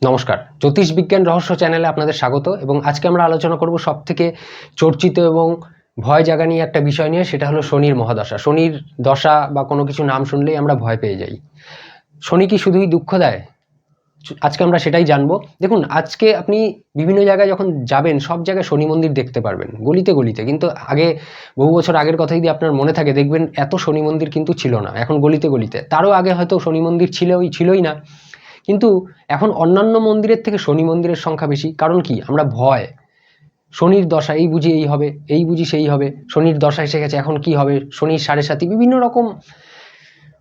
নমস্কার, জ্যোতিষ বিজ্ঞান রহস্য চ্যানেলে আপনাদের স্বাগত। এবং আজকে আমরা আলোচনা করব সবথেকে চর্চিত এবং ভয় জাগা নিয়ে একটা বিষয় নিয়ে, সেটা হলো শনির মহাদশা। শনির দশা বা কোনো কিছু নাম শুনলেই আমরা ভয় পেয়ে যাই। শনি কি শুধুই দুঃখ দেয়? আজকে আমরা সেটাই জানবো। দেখুন, আজকে আপনি বিভিন্ন জায়গায় যখন যাবেন, সব জায়গায় শনি মন্দির দেখতে পারবেন, গলিতে গলিতে। কিন্তু আগে, বহু বছর আগের কথা যদি আপনার মনে থাকে, দেখবেন এত শনি মন্দির কিন্তু ছিল না। এখন গলিতে গলিতে, তারও আগে হয়তো শনি মন্দির ছিলই না। কিন্তু এখন অন্যান্য মন্দিরের থেকে শনি মন্দিরের সংখ্যা বেশি। কারণ কি? আমরা ভয়, শনির দশা, এই বুঝি এই হবে, এই বুঝি সেই হবে, শনির দশা এসে গেছে, এখন কি হবে, শনির সাড়ে সাথী, বিভিন্ন রকম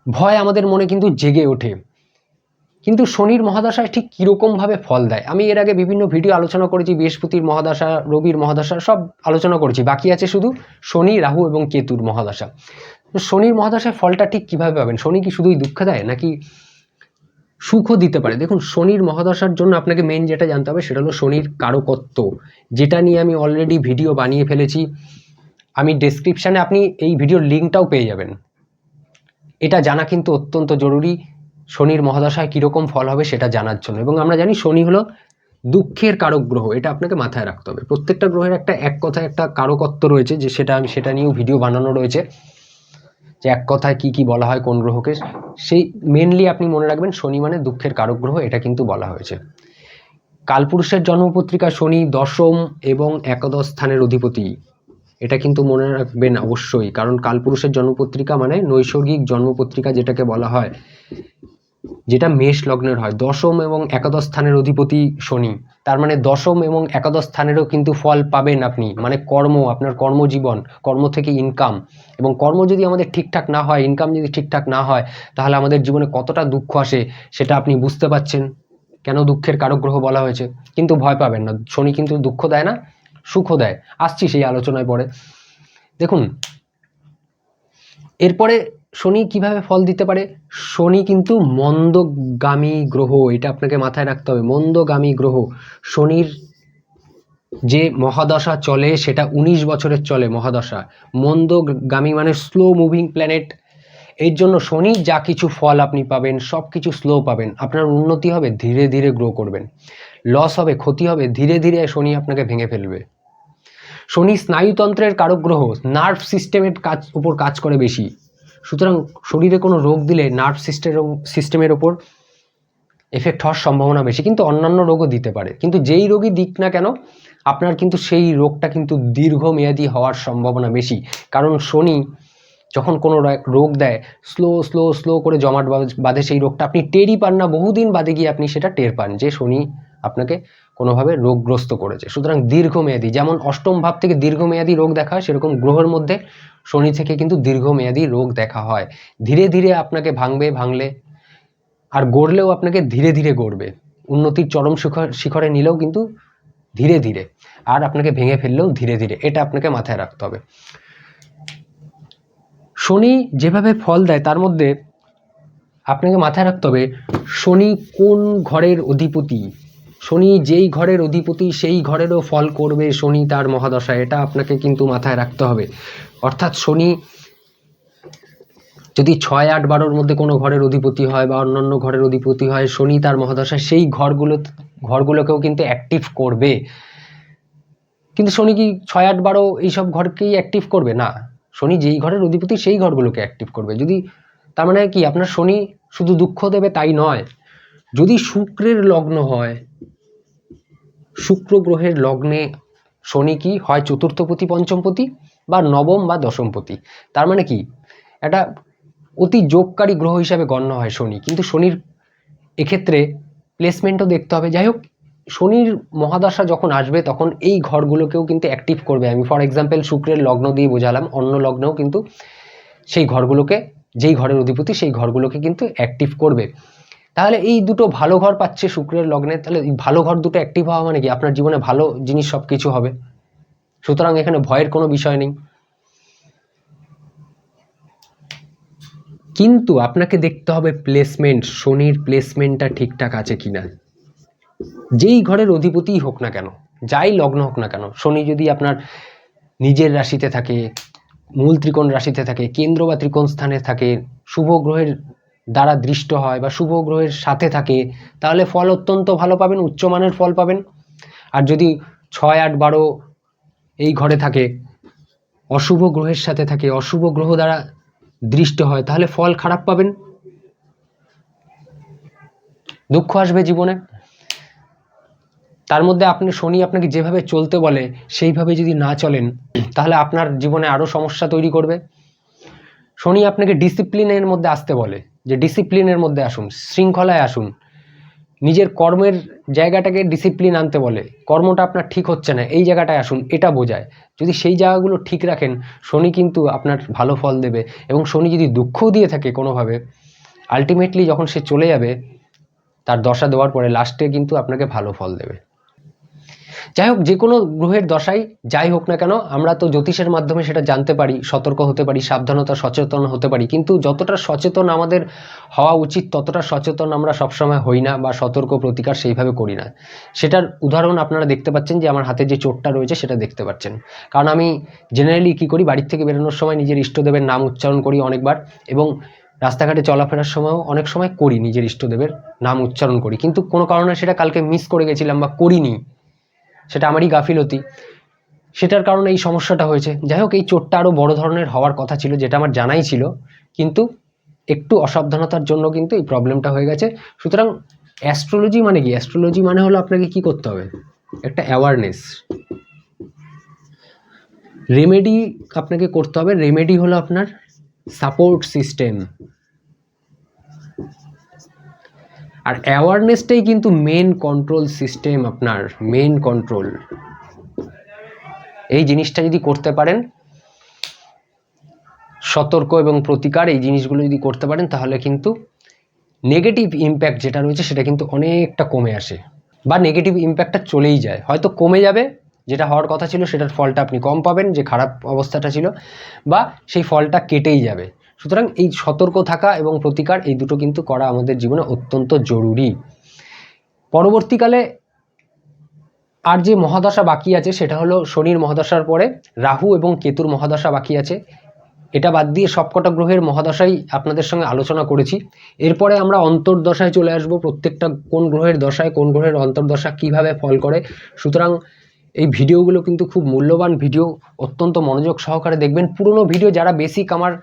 ভয় আমাদের মনে কিন্তু জেগে ওঠে। কিন্তু শনির মহাদশায় ঠিক কীরকমভাবে ফল দেয়, আমি এর আগে বিভিন্ন ভিডিও আলোচনা করেছি। বৃহস্পতির মহাদশা, রবির মহাদশা সব আলোচনা করেছি। বাকি আছে শুধু শনি, রাহু এবং কেতুর মহাদশা। শনির মহাদশায় ফলটা ঠিক কিভাবে পাবেন? শনি কি শুধুই দুঃখ দেয় নাকি সুখও দিতে পারে? দেখুন, শনির মহাদশার জন্য আপনাকে মেইন যেটা জানতে হবে সেটা হলো শনির কারকত্ব, যেটা নিয়ে আমি অলরেডি ভিডিও বানিয়ে ফেলেছি। আমি ডেসক্রিপশানে আপনি এই ভিডিওর লিঙ্কটাও পেয়ে যাবেন। এটা জানা কিন্তু অত্যন্ত জরুরি, শনির মহাদশায় কীরকম ফল হবে সেটা জানার জন্য। এবং আমরা জানি শনি হলো দুঃখের কারক গ্রহ, এটা আপনাকে মাথায় রাখতে হবে। প্রত্যেকটা গ্রহের এক কথায় একটা কারকত্ব রয়েছে, যে সেটা নিয়েও ভিডিও বানানো রয়েছে, যে এক কথায় কি কি বলা হয় কোন গ্রহকে। সেই মেনলি আপনি মনে রাখবেন, শনি মানে দুঃখের কারক গ্রহ, এটা কিন্তু বলা হয়েছে। কালপুরুষের জন্মপত্রিকা শনি দশম এবং একাদশ স্থানের অধিপতি, এটা কিন্তু মনে রাখবেন অবশ্যই। কারণ কালপুরুষের জন্মপত্রিকা মানে নৈসর্গিক জন্মপত্রিকা যেটাকে বলা হয়, যেটা মেষ লগ্নের হয়। দশম এবং একাদশ স্থানের অধিপতি শনি, তার মানে দশম এবং একাদশ স্থানেরও কিন্তু ফল পাবেন আপনি। মানে কর্ম, আপনার কর্মজীবন, কর্ম থেকে ইনকাম। এবং কর্ম যদি আমাদের ঠিকঠাক না হয়, ইনকাম যদি ঠিকঠাক না হয়, তাহলে আমাদের জীবনে কতটা দুঃখ আসে সেটা আপনি বুঝতে পারছেন। কেন দুঃখের কারক গ্রহ বলা হয়েছে। কিন্তু ভয় পাবেন না, শনি কিন্তু দুঃখ দেয় না, সুখও দেয়। আসছি সেই আলোচনায় পরে। দেখুন, এরপরে শনি কিভাবে ফল দিতে পারে। শনি কিন্তু মন্দগামী গ্রহ, এটা আপনাকে মাথায় রাখতে হবে। মন্দগামী গ্রহ। শনির যে মহাদশা চলে সেটা 19 বছরের চলে মহাদশা। মন্দগামী মানে স্লো মুভিং প্ল্যানেট। এর জন্য শনি যা কিছু ফল আপনি পাবেন, সব কিছু স্লো পাবেন। আপনার উন্নতি হবে, ধীরে ধীরে গ্রো করবেন। লস হবে, ক্ষতি হবে, ধীরে ধীরে শনি আপনাকে ভেঙে ফেলবে। শনি স্নায়ুতন্ত্রের কারক গ্রহ, নার্ভ সিস্টেমের উপর কাজ করে বেশি। সুতরাং শরীরে কোনো রোগ দিলে নার্ভ সিস্টেমের ওপর এফেক্ট হওয়ার সম্ভাবনা বেশি। কিন্তু অন্যান্য রোগও দিতে পারে, কিন্তু যেই রোগই দিক না কেন, আপনার কিন্তু সেই রোগটা কিন্তু দীর্ঘমেয়াদী হওয়ার সম্ভাবনা বেশি। কারণ শনি যখন কোনো রোগ দেয়, স্লো স্লো স্লো করে জমাট বাঁধে সেই রোগটা। আপনি টেরই পান না, বহুদিন বাদে গিয়ে আপনি সেটা টের পান যে শনি আপনাকে কোনোভাবে রোগগ্রস্ত করেছে। সুতরাং দীর্ঘমেয়াদী, যেমন অষ্টম ভাব থেকে দীর্ঘমেয়াদী রোগ দেখা হয়, সেরকম গ্রহের মধ্যে শনি থেকে কিন্তু দীর্ঘমেয়াদী রোগ দেখা হয়। ধীরে ধীরে আপনাকে ভাঙলে আর গড়লেও আপনাকে ধীরে ধীরে গড়বে। উন্নতির চরম শিখরে নিলেও কিন্তু ধীরে ধীরে, আর আপনাকে ভেঙে ফেললেও ধীরে ধীরে। এটা আপনাকে মাথায় রাখতে হবে। শনি যেভাবে ফল দেয়, তার মধ্যে আপনাকে মাথায় রাখতে হবে শনি কোন ঘরের অধিপতি। শনি যেই ঘরের অধিপতি সেই ঘরেরও ফল করবে শনি তার মহাদশায়, এটা আপনাকে কিন্তু মাথায় রাখতে হবে। অর্থাৎ শনি যদি 6, 8, 12-র মধ্যে কোনো ঘরের অধিপতি হয় বা অন্যান্য ঘরের অধিপতি হয়, শনি তার মহাদশায় সেই ঘরগুলোকেও কিন্তু অ্যাক্টিভ করবে। কিন্তু শনি কি 6, 8, 12 এইসব ঘরকেই অ্যাক্টিভ করবে? না, শনি যেই ঘরের অধিপতি সেই ঘরগুলোকে অ্যাক্টিভ করবে। যদি, তার মানে কি, আপনার শনি শুধু দুঃখ দেবে তাই নয়। যদি শুক্রের লগ্ন হয়, শুক্র গ্রহের লগ্নে শনি কি হয়, চতুর্থপতি, পঞ্চমপতি বা নবম বা দশমপতি। তার মানে কি, একটা অতি যোগকারী গ্রহ হিসাবে গণ্য হয় শনি। কিন্তু শনির এক্ষেত্রে প্লেসমেন্টও দেখতে হবে। যাই হোক, শনির মহাদশা যখন আসবে তখন এই ঘরগুলোকেও কিন্তু অ্যাক্টিভ করবে। আমি ফর এক্সাম্পল শুক্রের লগ্ন দিয়ে বোঝালাম, অন্য লগ্নেও কিন্তু সেই ঘরগুলোকে, যেই ঘরের অধিপতি সেই ঘরগুলোকে কিন্তু অ্যাক্টিভ করবে। তাহলে এই দুটো ভালো ঘর পাচ্ছে শুক্রের লগ্নে, তাহলে এই ভালো ঘর দুটো অ্যাক্টিভ হওয়া মানে কি, আপনার জীবনে ভালো জিনিস সব কিছু হবে। সুতরাং এখানে ভয়ের কোনো বিষয় নেই। কিন্তু আপনাকে দেখতে হবে প্লেসমেন্ট, শনির প্লেসমেন্টটা ঠিকঠাক আছে কিনা। যেই ঘরের অধিপতিই হোক না কেন, যাই লগ্ন হোক না কেন, শনি যদি আপনার নিজের রাশিতে থাকে, মূল ত্রিকোণ রাশিতে থাকে, কেন্দ্র বা ত্রিকোণ স্থানে থাকে, শুভ গ্রহের দ্বারা দৃষ্ট হয় বা শুভ গ্রহের সাথে থাকে তাহলে ফল অত্যন্ত ভালো পাবেন, উচ্চমানের ফল পাবেন। আর যদি 6, 8, 12 এই ঘরে থাকে, অশুভ গ্রহের সাথে থাকে, অশুভ গ্রহ দ্বারা দৃষ্ট হয়, তাহলে ফল খারাপ পাবেন, দুঃখ আসবে জীবনে। তার মধ্যে শনি আপনাকে যেভাবে চলতে বলে সেইভাবে যদি না চলেন তাহলে আপনার জীবনে আরও সমস্যা তৈরি করবে। শনি আপনাকে ডিসিপ্লিনের মধ্যে আসতে বলে, যে ডিসিপ্লিনের মধ্যে আসুন, শৃঙ্খলায় আসুন, নিজের কর্মের জায়গাটাকে ডিসিপ্লিন আনতে বলে, কর্মটা আপনার ঠিক হচ্ছে না এই জায়গাটায় আসুন, এটা বোঝায়। যদি সেই জায়গাগুলো ঠিক রাখেন শনি কিন্তু আপনার ভালো ফল দেবে। এবং শনি যদি দুঃখও দিয়ে থাকে কোনোভাবে, আলটিমেটলি যখন সে চলে যাবে তার দশা দেওয়ার পরে লাস্টে কিন্তু আপনাকে ভালো ফল দেবে। যাই হোক, যে কোনো গ্রহের দশাই যাই হোক না কেন, আমরা তো জ্যোতিষের মাধ্যমে সেটা জানতে পারি, সতর্ক হতে পারি, সাবধানতা সচেতন হতে পারি, কিন্তু যতটা সচেতন আমাদের হওয়া উচিত ততটা সচেতন আমরা সবসময় হই না বা সতর্ক প্রতিকার সেইভাবে করি না। সেটার উদাহরণ আপনারা দেখতে পাচ্ছেন, যে আমার হাতে যে চোটটা রয়েছে সেটা দেখতে পাচ্ছেন। কারণ আমি জেনারেলি কী করি, বাড়ির থেকে বেরোনোর সময় নিজের ইষ্টদেবের নাম উচ্চারণ করি অনেকবার, এবং রাস্তাঘাটে চলাফেরার সময়ও অনেক সময় করি, নিজের ইষ্টদেবের নাম উচ্চারণ করি, কিন্তু কোনো কারণে সেটা কালকে মিস করে গেছিলাম বা করিনি, সেটা আমারই গাফিলতি, সেটার কারণে এই সমস্যাটা হয়েছে। যাই হোক, এই চোটটা আরও বড় ধরনের হওয়ার কথা ছিল, যেটা আমার জানাই ছিল, কিন্তু একটু অসাবধানতার জন্য কিন্তু এই প্রবলেমটা হয়ে গেছে। সুতরাং অ্যাস্ট্রোলজি মানে কি? অ্যাস্ট্রোলজি মানে হলো আপনাকে কি করতে হবে, একটা অ্যাওয়ারনেস, রেমেডি আপনাকে করতে হবে। রেমেডি হলো আপনার সাপোর্ট সিস্টেম, আর অ্যাওয়ারনেসটাই কিন্তু মেন কন্ট্রোল সিস্টেম, আপনার মেন কন্ট্রোল। এই জিনিসটা যদি করতে পারেন, সতর্ক এবং প্রতিকার, এই জিনিসগুলো যদি করতে পারেন, তাহলে কিন্তু নেগেটিভ ইম্প্যাক্ট যেটা রয়েছে সেটা কিন্তু অনেকটা কমে আসে, বা নেগেটিভ ইম্প্যাক্টটা চলেই যায়, হয়তো কমে যাবে, যেটা হওয়ার কথা ছিল সেটার ফলটা আপনি কম পাবেন, যে খারাপ অবস্থাটা ছিল, বা সেই ফলটা কেটেই যাবে। সুতরাং এই সতর্ক থাকা এবং প্রতিকার, এই দুটো কিন্তু করা আমাদের জীবনে অত্যন্ত জরুরি। পরবর্তীকালে আর যে মহাদশা বাকি আছে সেটা হলো শনির মহাদশার পরে রাহু এবং কেতুর মহাদশা বাকি আছে। এটা বাদ দিয়ে সবকটা গ্রহের মহাদশাই আপনাদের সঙ্গে আলোচনা করেছি। এরপরে আমরা অন্তর্দশায় চলে আসব, প্রত্যেকটা কোন গ্রহের দশায় কোন গ্রহের অন্তর্দশা কিভাবে ফল করে। সুতরাং এই ভিডিওগুলো কিন্তু খুব মূল্যবান ভিডিও, অত্যন্ত মনোযোগ সহকারে দেখবেন। পুরনো ভিডিও যারা বেসিক আমার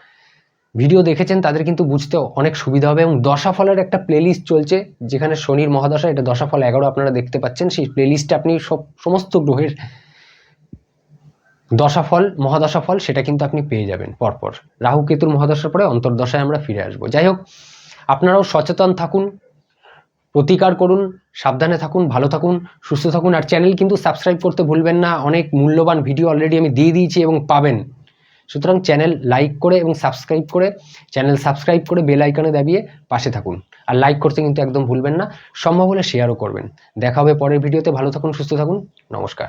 ভিডিও দেখেছেন তাদের কিন্তু বুঝতে অনেক সুবিধা হবে। এবং দশাফলের একটা প্লেলিস্ট চলছে, যেখানে শনির মহাদশা, এটা দশাফল 11 আপনারা দেখতে পাচ্ছেন, সেই প্লেলিস্টে আপনি সমস্ত গ্রহের দশাফল, মহাদশাফল সেটা কিন্তু আপনি পেয়ে যাবেন পরপর। রাহু কেতুর মহাদশার পরে অন্তর্দশায় আমরা ফিরে আসবো। যাই হোক, আপনারাও সচেতন থাকুন, প্রতিকার করুন, সাবধানে থাকুন, ভালো থাকুন, সুস্থ থাকুন। আর চ্যানেল কিন্তু সাবস্ক্রাইব করতে ভুলবেন না, অনেক মূল্যবান ভিডিও অলরেডি আমি দিয়ে দিয়েছি এবং পাবেন। সুতরাং চ্যানেল লাইক করে এবং সাবস্ক্রাইব করে, চ্যানেল সাবস্ক্রাইব করে বেল আইকনে দাবিয়ে পাশে থাকুন। আর লাইক করতে কিন্তু একদম ভুলবেন না, সম্ভব হলে শেয়ারও করবেন। দেখা হবে পরের ভিডিওতে। ভালো থাকুন, সুস্থ থাকুন, নমস্কার।